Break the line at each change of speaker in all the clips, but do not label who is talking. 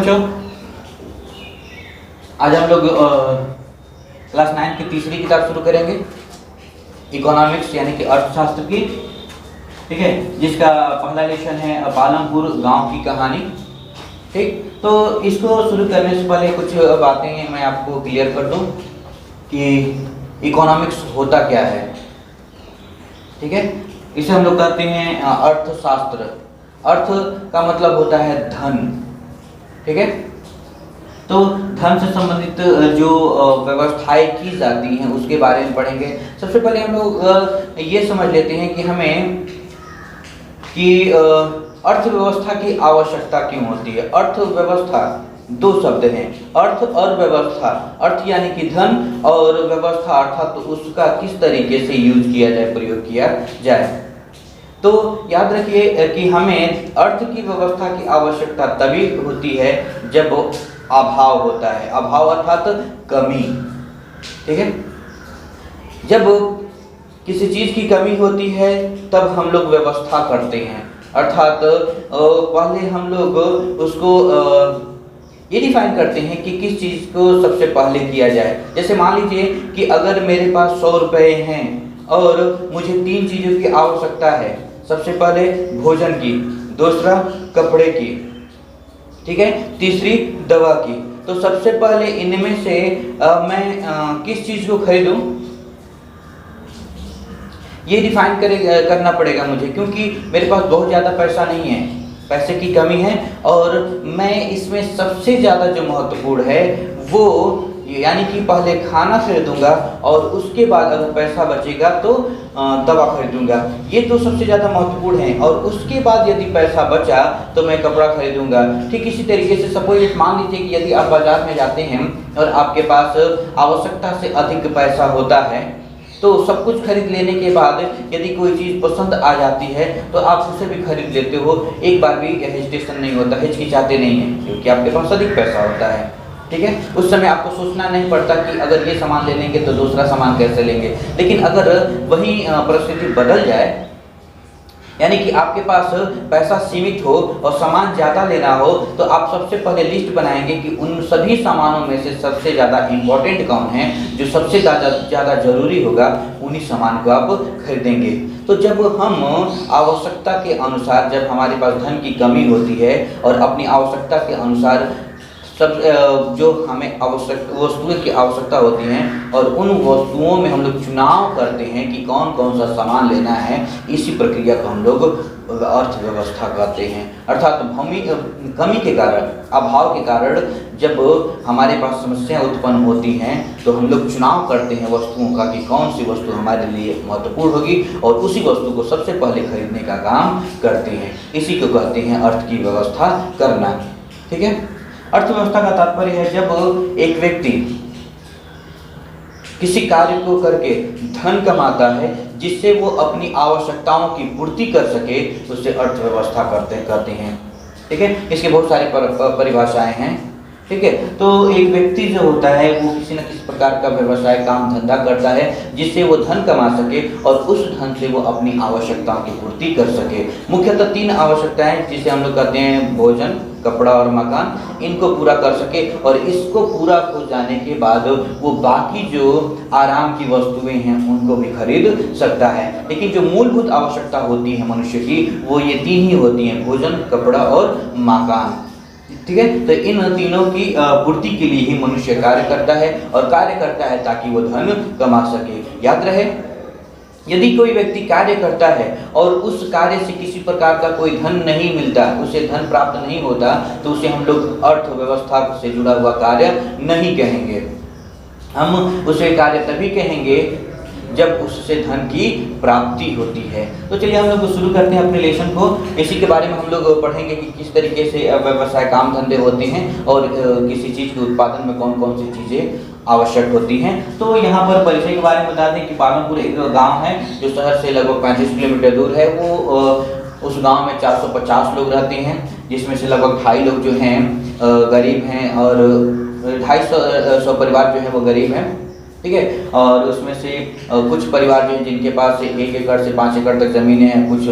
बच्चों, आज हम लोग क्लास 9 की तीसरी किताब शुरू करेंगे, इकोनॉमिक्स यानी कि अर्थशास्त्र की। ठीक है, जिसका पहला लेसन है पालमपुर गांव की कहानी। ठीक, तो इसको शुरू करने से पहले कुछ बातें मैं आपको क्लियर कर दूं कि इकोनॉमिक्स होता क्या है। ठीक है, इसे हम लोग कहते हैं अर्थशास्त्र। अर्थ का मतलब होता है धन। ठीक है, तो धन से संबंधित जो व्यवस्थाएं की जाती हैं उसके बारे में पढ़ेंगे। सबसे पहले हम लोग ये समझ लेते हैं कि हमें कि अर्थव्यवस्था की आवश्यकता क्यों होती है। अर्थव्यवस्था दो शब्द हैं, अर्थ और व्यवस्था। अर्थ यानी कि धन, और व्यवस्था अर्थात तो उसका किस तरीके से यूज किया जाए, प्रयोग किया जाए। तो याद रखिए कि हमें अर्थ की व्यवस्था की आवश्यकता तभी होती है जब अभाव होता है। अभाव अर्थात कमी। ठीक है, जब किसी चीज की कमी होती है तब हम लोग व्यवस्था करते हैं, अर्थात पहले हम लोग उसको ये डिफाइन करते हैं कि किस चीज को सबसे पहले किया जाए। जैसे मान लीजिए कि अगर मेरे पास 100 रुपए हैं और मुझे 3 चीजों की आवश्यकता है। सबसे पहले भोजन की, दूसरा कपड़े की, ठीक है, तीसरी दवा की। तो सबसे पहले इनमें से मैं किस चीज को खरीदूं, ये डिफाइन करना पड़ेगा मुझे, क्योंकि मेरे पास बहुत ज़्यादा पैसा नहीं है, पैसे की कमी है। और मैं इसमें सबसे ज़्यादा जो महत्वपूर्ण है वो यानी कि पहले खाना खरीदूंगा और उसके बाद अगर पैसा बचेगा तो दवा खरीदूंगा। ये तो सबसे ज़्यादा महत्वपूर्ण है। और उसके बाद यदि पैसा बचा तो मैं कपड़ा खरीदूंगा। ठीक इसी तरीके से सपोज मान लीजिए कि यदि आप बाजार में जाते हैं और आपके पास आवश्यकता से अधिक पैसा होता है, तो सब कुछ खरीद लेने के बाद यदि कोई चीज़ पसंद आ जाती है तो आप उसे भी खरीद लेते हो, एक बार भी हेजिटेशन नहीं होता, हिचकिचाते नहीं हैं, क्योंकि आपके पास अधिक पैसा होता है। ठीक है, उस समय आपको सोचना नहीं पड़ता कि अगर ये सामान ले लेंगे तो दूसरा सामान कैसे लेंगे। लेकिन अगर वही परिस्थिति बदल जाए, यानी कि आपके पास पैसा सीमित हो और सामान ज़्यादा लेना हो, तो आप सबसे पहले लिस्ट बनाएंगे कि उन सभी सामानों में से सबसे ज़्यादा इम्पोर्टेंट कौन है, जो सबसे ज़्यादा जरूरी होगा, उन्हीं सामान को आप खरीदेंगे। तो जब हम आवश्यकता के अनुसार, जब हमारे पास धन की कमी होती है और अपनी आवश्यकता के अनुसार सब जो हमें वस्तुओं की आवश्यकता होती हैं और उन वस्तुओं में हम लोग चुनाव करते हैं कि कौन कौन सा सामान लेना है, इसी प्रक्रिया को हम लोग अर्थव्यवस्था कहते हैं। अर्थात कमी के कारण, अभाव के कारण जब हमारे पास समस्याएं उत्पन्न होती हैं तो हम लोग चुनाव करते हैं वस्तुओं का कि कौन सी वस्तु हमारे लिए महत्वपूर्ण होगी और उसी वस्तु को सबसे पहले खरीदने का काम करते हैं। इसी को कहते हैं अर्थ की व्यवस्था करना। ठीक है, अर्थव्यवस्था का तात्पर्य है जब एक व्यक्ति किसी कार्य को करके धन कमाता है जिससे वो अपनी आवश्यकताओं की पूर्ति कर सके, उसे अर्थव्यवस्था कहते हैं। ठीक है, इसके बहुत सारी परिभाषाएं हैं। ठीक है, तो एक व्यक्ति जो होता है वो किसी न किसी प्रकार का व्यवसाय, काम धंधा करता है जिससे वो धन कमा सके और उस धन से वो अपनी आवश्यकताओं की पूर्ति कर सके। मुख्यतः 3 आवश्यकताएं जिसे हम लोग कहते हैं भोजन, कपड़ा और मकान, इनको पूरा कर सके। और इसको पूरा हो जाने के बाद वो बाकी जो आराम की वस्तुएं हैं उनको भी खरीद सकता है। लेकिन जो मूलभूत आवश्यकता होती है मनुष्य की, वो ये 3 ही होती हैं, भोजन, कपड़ा और मकान। ठीक है, तो इन तीनों की पूर्ति के लिए ही मनुष्य कार्य करता है और कार्य करता है ताकि वो धन कमा सके। याद रहे, यदि कोई व्यक्ति कार्य करता है और उस कार्य से किसी प्रकार का कोई धन नहीं मिलता, उसे धन प्राप्त नहीं होता, तो उसे हम लोग अर्थव्यवस्था से जुड़ा हुआ कार्य नहीं कहेंगे। हम उसे कार्य तभी कहेंगे जब उससे धन की प्राप्ति होती है। तो चलिए हम लोग शुरू करते हैं अपने लेसन को। इसी के बारे में हम लोग पढ़ेंगे कि किस तरीके से व्यवसाय, काम धंधे होते हैं और किसी चीज़ के उत्पादन में कौन कौन सी चीज़ें आवश्यक होती हैं। तो यहाँ पर परिचय के बारे में बता दें कि पालमपुर एक गांव है जो शहर से लगभग 35 किलोमीटर दूर है। वो उस गांव में 450 लोग रहते हैं, जिसमें से लगभग 250 लोग जो हैं गरीब हैं और 250 परिवार जो है वो गरीब हैं। ठीक है, और उसमें से कुछ परिवार जो हैं जिनके पास 1 एकड़ से 5 एकड़ तक ज़मीनें हैं, कुछ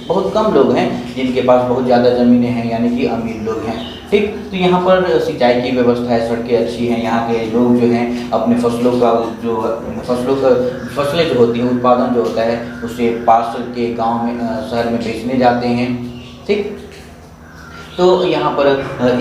बहुत कम लोग हैं जिनके पास बहुत ज़्यादा ज़मीनें हैं, यानी कि अमीर लोग हैं। ठीक। तो यहाँ पर सिंचाई की व्यवस्था है, सड़कें अच्छी हैं, यहाँ के लोग जो हैं अपने फसलें जो होती हैं, उत्पादन जो होता है उसे पास के गांव में शहर में बेचने जाते हैं। ठीक। तो यहाँ पर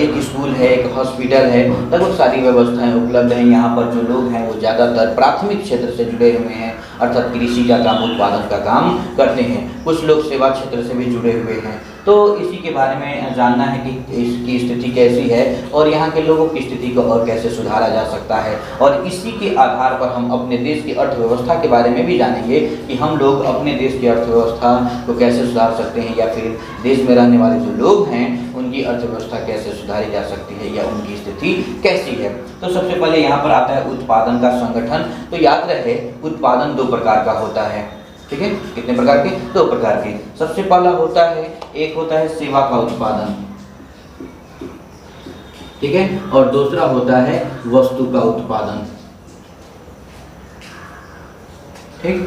एक स्कूल है, एक हॉस्पिटल है, लगभग सारी व्यवस्थाएं उपलब्ध हैं। यहाँ पर जो लोग हैं वो ज़्यादातर प्राथमिक क्षेत्र से जुड़े हुए हैं, अर्थात कृषि का काम, उत्पादन का काम करते हैं। कुछ लोग सेवा क्षेत्र से भी जुड़े हुए हैं। तो इसी के बारे में जानना है कि इसकी स्थिति कैसी है और यहाँ के लोगों की स्थिति को और कैसे सुधारा जा सकता है, और इसी के आधार पर हम अपने देश की अर्थव्यवस्था के बारे में भी जानेंगे कि हम लोग अपने देश की अर्थव्यवस्था को कैसे सुधार सकते हैं, या फिर देश में रहने वाले जो लोग हैं उनकी अर्थव्यवस्था कैसे सुधारी जा सकती है या उनकी स्थिति कैसी है। तो सबसे पहले यहाँ पर आता है उत्पादन का संगठन। तो याद रहे उत्पादन दो प्रकार का होता है। ठीक है, कितने प्रकार के? दो प्रकार के। सबसे पहला होता है, एक होता है सेवा का उत्पादन, ठीक है, और दूसरा होता है वस्तु का उत्पादन। ठीक,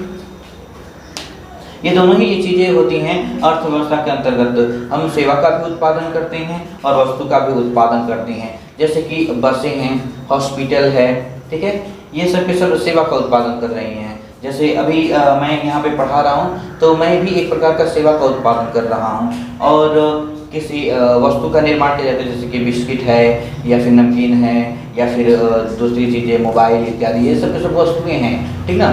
ये दोनों ही ये चीजें होती हैं अर्थव्यवस्था के अंतर्गत। हम सेवा का भी उत्पादन करते हैं और वस्तु का भी उत्पादन करते हैं, जैसे कि बसें हैं, हॉस्पिटल है, ठीक है, ये सब के सब सेवा का उत्पादन कर रही हैं। जैसे अभी मैं यहाँ पे पढ़ा रहा हूँ तो मैं भी एक प्रकार का सेवा का उत्पादन कर रहा हूँ, और किसी वस्तु का निर्माण किया जाता है, जैसे कि बिस्किट है या फिर नमकीन है या फिर दूसरी चीज़ें, मोबाइल इत्यादि, ये सब के सब वस्तुएँ हैं। ठीक ना।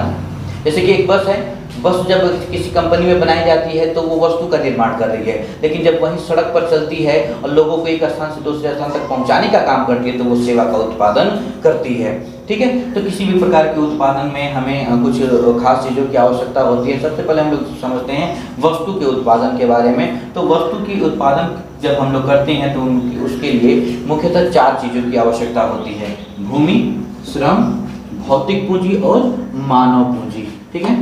जैसे कि एक बस है, बस जब किसी कंपनी में बनाई जाती है तो वो वस्तु का निर्माण कर रही है, लेकिन जब वहीं सड़क पर चलती है और लोगों को एक स्थान से दूसरे स्थान तक पहुंचाने का काम करती है तो वो सेवा का उत्पादन करती है। ठीक है, तो किसी भी प्रकार के उत्पादन में हमें कुछ खास चीज़ों की आवश्यकता होती है। सबसे पहले हम लोग समझते हैं वस्तु के उत्पादन के बारे में। तो वस्तु की उत्पादन जब हम लोग करते हैं तो उसके लिए मुख्यतः 4 चीज़ों की आवश्यकता होती है: भूमि, श्रम, भौतिक पूंजी और मानव पूंजी। ठीक है,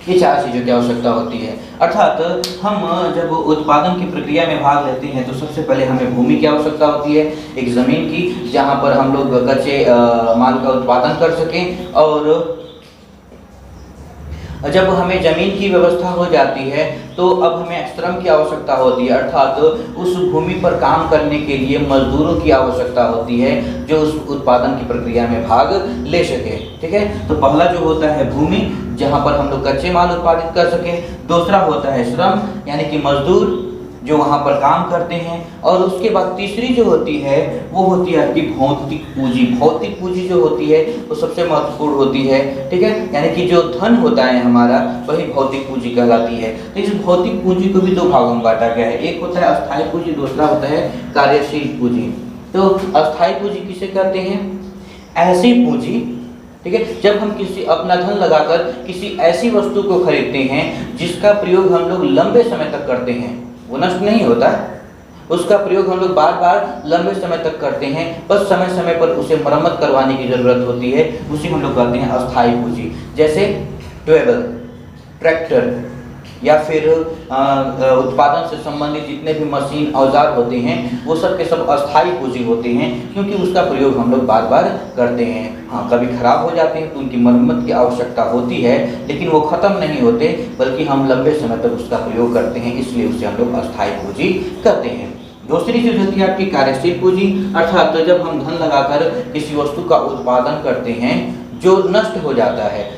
ये 4 चीज़ों की आवश्यकता होती है। अर्थात हम जब उत्पादन की प्रक्रिया में भाग लेते हैं तो सबसे पहले हमें भूमि की आवश्यकता होती है, एक ज़मीन की, जहाँ पर हम लोग कच्चे माल का उत्पादन कर सकें। और जब हमें ज़मीन की व्यवस्था हो जाती है तो अब हमें श्रम की आवश्यकता होती है, अर्थात उस भूमि पर काम करने के लिए मजदूरों की आवश्यकता होती है जो उस उत्पादन की प्रक्रिया में भाग ले सके। ठीक है, तो पहला जो होता है भूमि, जहाँ पर हम लोग कच्चे माल उत्पादित कर सकें। दूसरा होता है श्रम, यानी कि मजदूर जो वहाँ पर काम करते हैं। और उसके बाद तीसरी जो होती है वो होती है आपकी भौतिक पूंजी। भौतिक पूंजी जो होती है वो सबसे महत्वपूर्ण होती है। ठीक है, यानी कि जो धन होता है हमारा, वही भौतिक पूंजी कहलाती है। तो इस भौतिक पूंजी को भी 2 भागों में बांटा गया है, एक होता है अस्थायी पूंजी, दूसरा होता है कार्यशील पूंजी। तो अस्थायी पूंजी किसे कहते हैं? ऐसी पूंजी, ठीक है, जब हम किसी अपना धन लगाकर किसी ऐसी वस्तु को खरीदते हैं जिसका प्रयोग हम लोग लंबे समय तक करते हैं, वो नष्ट नहीं होता, उसका प्रयोग हम लोग बार बार लंबे समय तक करते हैं, बस समय समय पर उसे मरम्मत करवाने की जरूरत होती है, उसी हम लोग कहते हैं अस्थायी पूंजी। जैसे ट्यूबवेल, ट्रैक्टर या फिर उत्पादन से संबंधित जितने भी मशीन औजार होते हैं वो सब के सब अस्थायी पूंजी होते हैं, क्योंकि उसका प्रयोग हम लोग बार बार करते हैं। हाँ, कभी खराब हो जाते हैं तो उनकी मरम्मत की आवश्यकता होती है, लेकिन वो ख़त्म नहीं होते, बल्कि हम लंबे समय तक उसका प्रयोग करते हैं, इसलिए उसे हम लोग अस्थायी पूंजी कहते हैं। दूसरी चीज होती है आपकी कार्यशील पूंजी, अर्थात जब हम धन लगाकर किसी वस्तु का उत्पादन करते हैं जो नष्ट हो जाता है,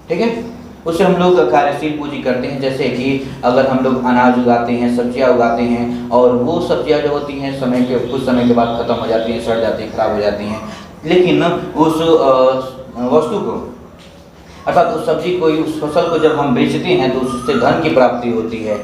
ठीक है, उसे हम लोग कार्यशील पूंजी करते हैं। जैसे कि अगर हम लोग अनाज उगाते हैं, सब्जियां उगाते हैं, और वो सब्जियां जो होती हैं कुछ समय के बाद खत्म हो जाती हैं, सड़ जाती हैं, खराब हो जाती हैं, लेकिन उस वस्तु को, अर्थात उस सब्जी को, उस फसल को जब हम बेचते हैं तो उससे धन की प्राप्ति होती है,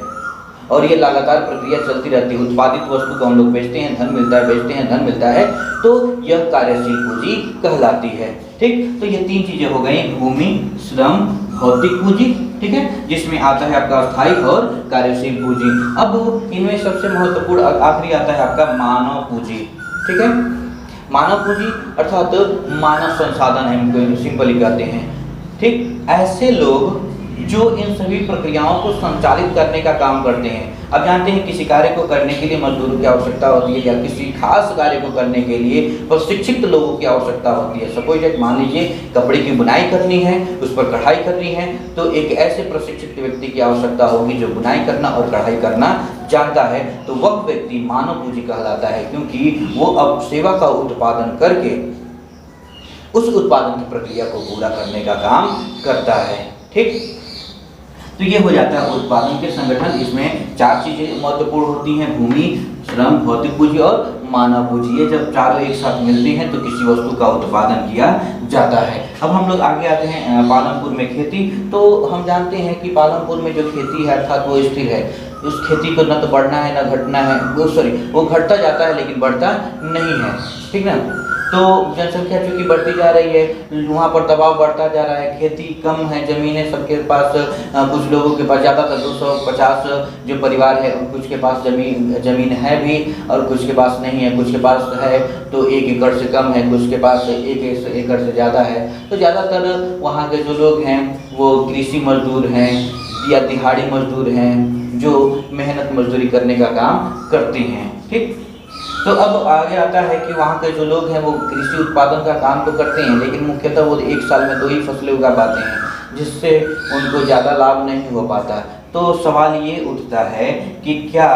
और ये लगातार प्रक्रिया चलती रहती है। उत्पादित वस्तु को हम लोग बेचते हैं, धन मिलता है, बेचते हैं, धन मिलता है, तो यह कार्यशील पूंजी कहलाती है। ठीक, तो ये 3 चीजें हो गई, भूमि, श्रम, भौतिक पूंजी, ठीक है, जिसमें आता है आपका अस्थायी और कार्यशील पूंजी। अब इनमें सबसे महत्वपूर्ण आखिरी आता है आपका मानव पूंजी। ठीक है, मानव पूंजी अर्थात मानव संसाधन है, इनको सिंपली कहते हैं। ठीक, ऐसे लोग जो इन सभी प्रक्रियाओं को संचालित करने का काम करते हैं, अब जानते हैं किसी कार्य को करने के लिए मजदूरों की आवश्यकता होती है, या किसी खास कार्य को करने के लिए प्रशिक्षित लोगों की आवश्यकता होती है। सपोज दैट मान लीजिए कपड़े की बुनाई करनी है, उस पर कढ़ाई करनी है, तो एक ऐसे प्रशिक्षित व्यक्ति की आवश्यकता होगी जो बुनाई करना और कढ़ाई करना जानता है। तो वह व्यक्ति मानव पूंजी कहलाता है, क्योंकि वो अब सेवा का उत्पादन करके उस उत्पादन की प्रक्रिया को पूरा करने का काम करता है। ठीक, तो ये हो जाता है उत्पादन के संगठन। इसमें 4 चीजें महत्वपूर्ण होती हैं: भूमि, श्रम, भौतिक पूंजी और मानव पूंजी। ये जब चारों एक साथ मिलती हैं तो किसी वस्तु का उत्पादन किया जाता है। अब हम लोग आगे आते हैं पालनपुर में खेती। तो हम जानते हैं कि पालनपुर में जो खेती है अर्थात वो स्थिर है। उस खेती को न तो बढ़ना है न घटना है, वो घटता जाता है लेकिन बढ़ता नहीं है। ठीक ना, तो जनसंख्या चूंकि बढ़ती जा रही है, वहाँ पर दबाव बढ़ता जा रहा है, खेती कम है, ज़मीनें सबके पास, कुछ लोगों के पास ज़्यादातर 250 जो परिवार है कुछ के पास ज़मीन है भी और कुछ के पास नहीं है। कुछ के पास है तो 1 एकड़ से कम है, कुछ के पास 1 एकड़ से ज़्यादा है। तो ज़्यादातर वहाँ के जो लोग हैं वो कृषि मजदूर हैं या दिहाड़ी मजदूर हैं जो मेहनत मजदूरी करने का काम करते हैं। ठीक, तो अब आगे आता है कि वहाँ के जो लोग हैं वो कृषि उत्पादन का काम तो करते हैं, लेकिन मुख्यतः वो एक साल में 2 ही फसलें उगा पाते हैं, जिससे उनको ज़्यादा लाभ नहीं हो पाता। तो सवाल ये उठता है कि क्या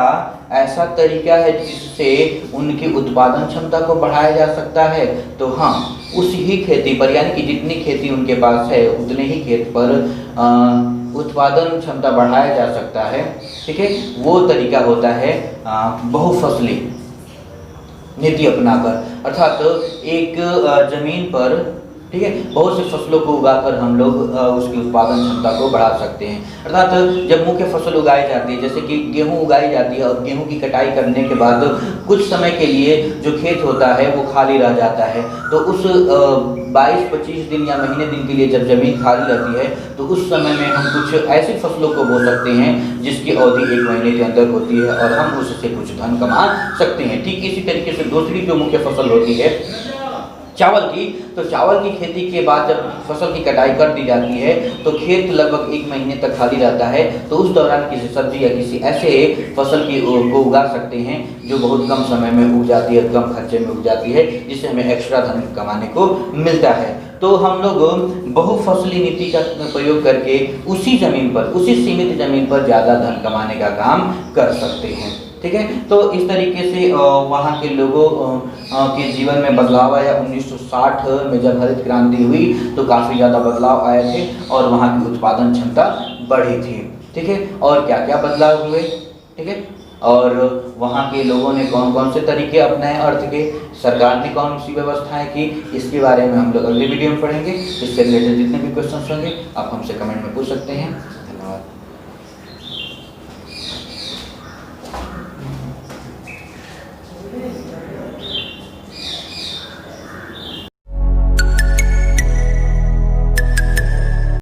ऐसा तरीका है जिससे उनकी उत्पादन क्षमता को बढ़ाया जा सकता है? तो हाँ, उस ही खेती पर, यानी कि जितनी खेती उनके पास है उतने ही खेत पर उत्पादन क्षमता बढ़ाया जा सकता है। ठीक है, वो तरीका होता है बहुफसली नीति अपनाकर, अर्थात एक जमीन पर, ठीक है, बहुत से फसलों को उगाकर हम लोग उसकी उत्पादन क्षमता को बढ़ा सकते हैं। अर्थात जब मुख्य फसल उगाई जाती है, जैसे कि गेहूं उगाई जाती है और गेहूं की कटाई करने के बाद कुछ समय के लिए जो खेत होता है वो खाली रह जाता है, तो उस 22-25 दिन या महीने दिन के लिए जब जमीन खाली रहती है तो उस समय में हम कुछ ऐसी फसलों को बो सकते हैं जिसकी अवधि 1 महीने के अंदर होती है और हम उससे कुछ धन कमा सकते हैं। ठीक इसी तरीके से दूसरी जो मुख्य फसल होती है चावल की, तो चावल की खेती के बाद जब फसल की कटाई कर दी जाती है तो खेत लगभग 1 महीने तक खाली रहता है, तो उस दौरान किसी सब्जी या किसी ऐसे फसल को उगा सकते हैं जो बहुत कम समय में उग जाती है, कम खर्चे में उग जाती है, जिससे हमें एक्स्ट्रा धन कमाने को मिलता है। तो हम लोग बहुफसली नीति का प्रयोग करके उसी ज़मीन पर, उसी सीमित ज़मीन पर ज़्यादा धन कमाने का काम कर सकते हैं। ठीक है, तो इस तरीके से वहाँ के लोगों के जीवन में बदलाव आया। 1960 में जब हरित क्रांति हुई तो काफ़ी ज़्यादा बदलाव आए थे और वहाँ की उत्पादन क्षमता बढ़ी थी। ठीक है, और क्या क्या बदलाव हुए, ठीक है, और वहाँ के लोगों ने कौन कौन से तरीके अपनाए अर्थ के, सरकार ने कौन सी व्यवस्थाएं की, इसके बारे में हम लोग अगले वीडियो में पढ़ेंगे। इससे रिलेटेड जितने भी क्वेश्चन होंगे आप हमसे कमेंट में पूछ सकते हैं। धन्यवाद।